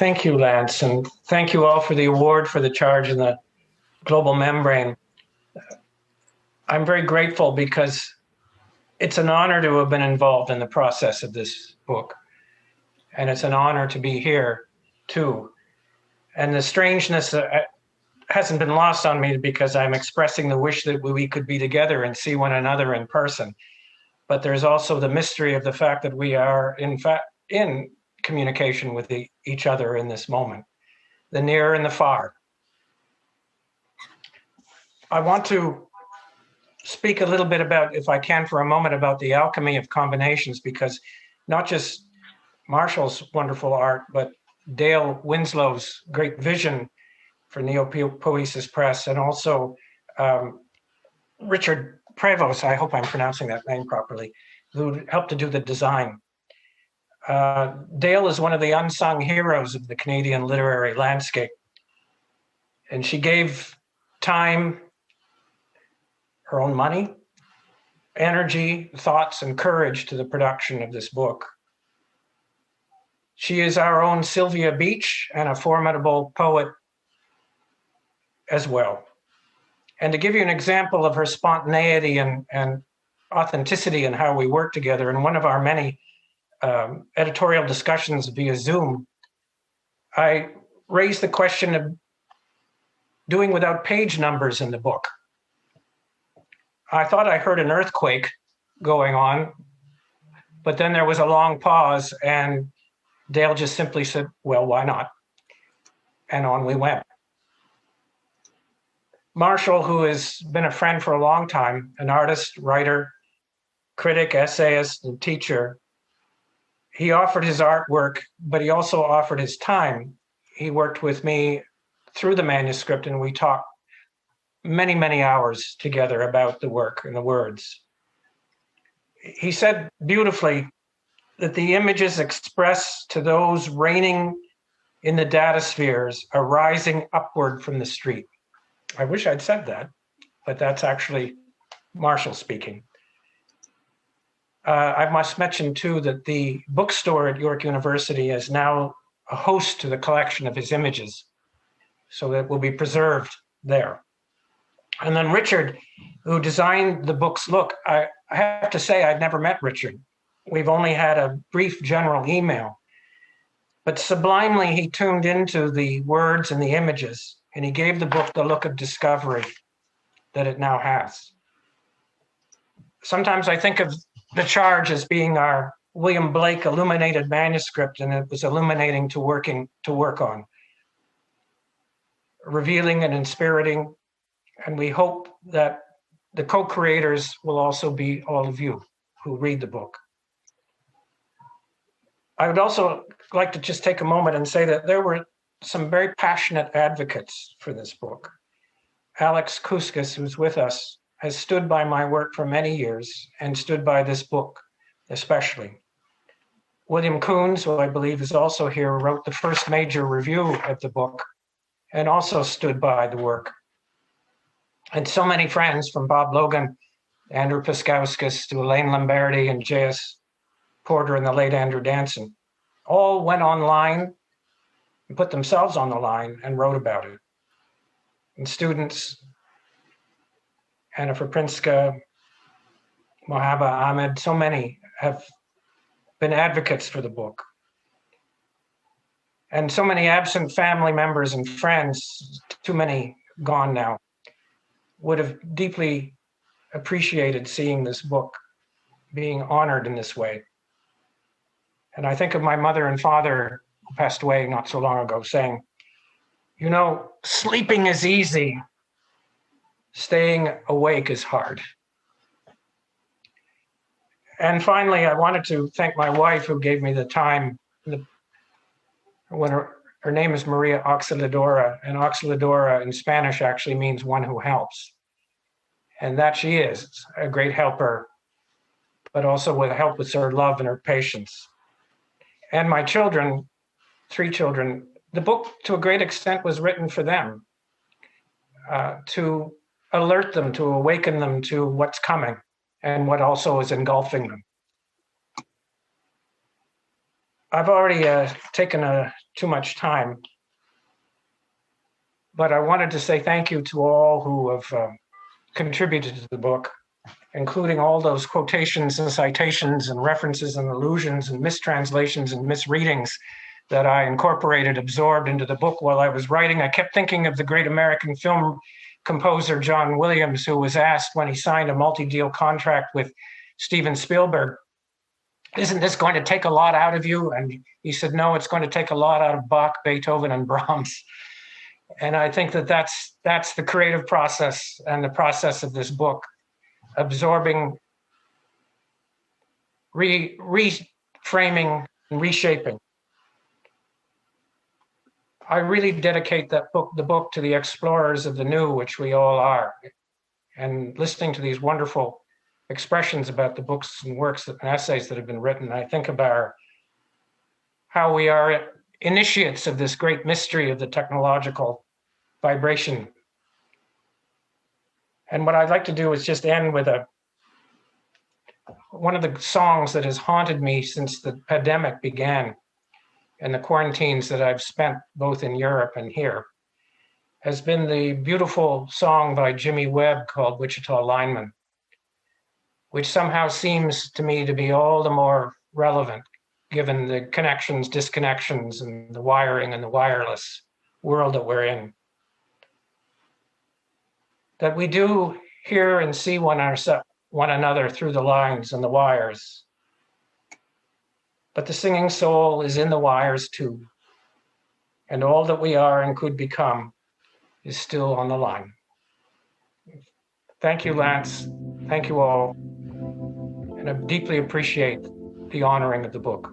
Thank you, Lance, and thank you all for the award for the charge in the global membrane. I'm very grateful because it's an honor to have been involved in the process of this book. And it's an honor to be here too. And the strangeness hasn't been lost on me because I'm expressing the wish that we could be together and see one another in person. But there's also the mystery of the fact that we are in fact in communication with each other in this moment, the near and the far. I want to speak a little bit about, if I can for a moment, about the alchemy of combinations, because not just Marshall's wonderful art, but Dale Winslow's great vision for Neo-Poesis Press, and also Richard Prevost, I hope I'm pronouncing that name properly, who helped to do the design. Dale is one of the unsung heroes of the Canadian literary landscape, and she gave time, her own money, energy, thoughts, and courage to the production of this book. She is our own Sylvia Beach and a formidable poet as well. And to give you an example of her spontaneity and authenticity in how we work together, in one of our many editorial discussions via Zoom, I raised the question of doing without page numbers in the book. I thought I heard an earthquake going on, but then there was a long pause and Dale just simply said, well, why not? And on we went. Marshall, who has been a friend for a long time, an artist, writer, critic, essayist, and teacher, he offered his artwork, but he also offered his time. He worked with me through the manuscript, and we talked many, many hours together about the work and the words. He said beautifully that the images express to those reigning in the data spheres are rising upward from the street. I wish I'd said that, but that's actually Marshall speaking. I must mention too that the bookstore at York University is now a host to the collection of his images, so that will be preserved there. And then Richard, who designed the book's look, I have to say I'd never met Richard. We've only had a brief general email, but sublimely he tuned into the words and the images, and he gave the book the look of discovery that it now has. Sometimes I think of the charge as being our William Blake illuminated manuscript, and it was illuminating to work on, revealing and inspiriting. And we hope that the co-creators will also be all of you who read the book. I would also like to just take a moment and say that there were some very passionate advocates for this book. Alex Kouskas, who's with us, has stood by my work for many years and stood by this book especially. William Coons, who I believe is also here, wrote the first major review of the book and also stood by the work. And so many friends, from Bob Logan, Andrew Piskauskas, to Elaine Lamberti and J.S. Porter and the late Andrew Danson, all went online and put themselves on the line and wrote about it. And students, Anna Fraprinska, Mohaba Ahmed, so many have been advocates for the book. And so many absent family members and friends, too many gone now, would have deeply appreciated seeing this book being honored in this way. And I think of my mother and father, who passed away not so long ago, saying, you know, sleeping is easy, staying awake is hard. And finally, I wanted to thank my wife who gave me the time. When her name is Maria Auxiliadora, and Auxiliadora in Spanish actually means one who helps. And that she is a great helper, but also with help with her love and her patience. And my children, 3 children, the book to a great extent was written for them, to alert them, to awaken them to what's coming and what also is engulfing them. I've already taken too much time, but I wanted to say thank you to all who have contributed to the book, including all those quotations and citations and references and allusions and mistranslations and misreadings that I incorporated, absorbed into the book while I was writing. I kept thinking of the great American film composer John Williams, who was asked when he signed a multi-deal contract with Steven Spielberg, isn't this going to take a lot out of you? And he said, no, it's going to take a lot out of Bach, Beethoven, and Brahms. And I think that that's the creative process and the process of this book, absorbing, reframing, and reshaping. I really dedicate the book to the explorers of the new, which we all are. And listening to these wonderful expressions about the books and works and essays that have been written, I think about how we are initiates of this great mystery of the technological vibration. And what I'd like to do is just end with one of the songs that has haunted me since the pandemic began and the quarantines that I've spent both in Europe and here, has been the beautiful song by Jimmy Webb called Wichita Lineman, which somehow seems to me to be all the more relevant given the connections, disconnections, and the wiring and the wireless world that we're in. That we do hear and see one another through the lines and the wires. But the singing soul is in the wires too. And all that we are and could become is still on the line. Thank you, Lance. Thank you all. And I deeply appreciate the honoring of the book.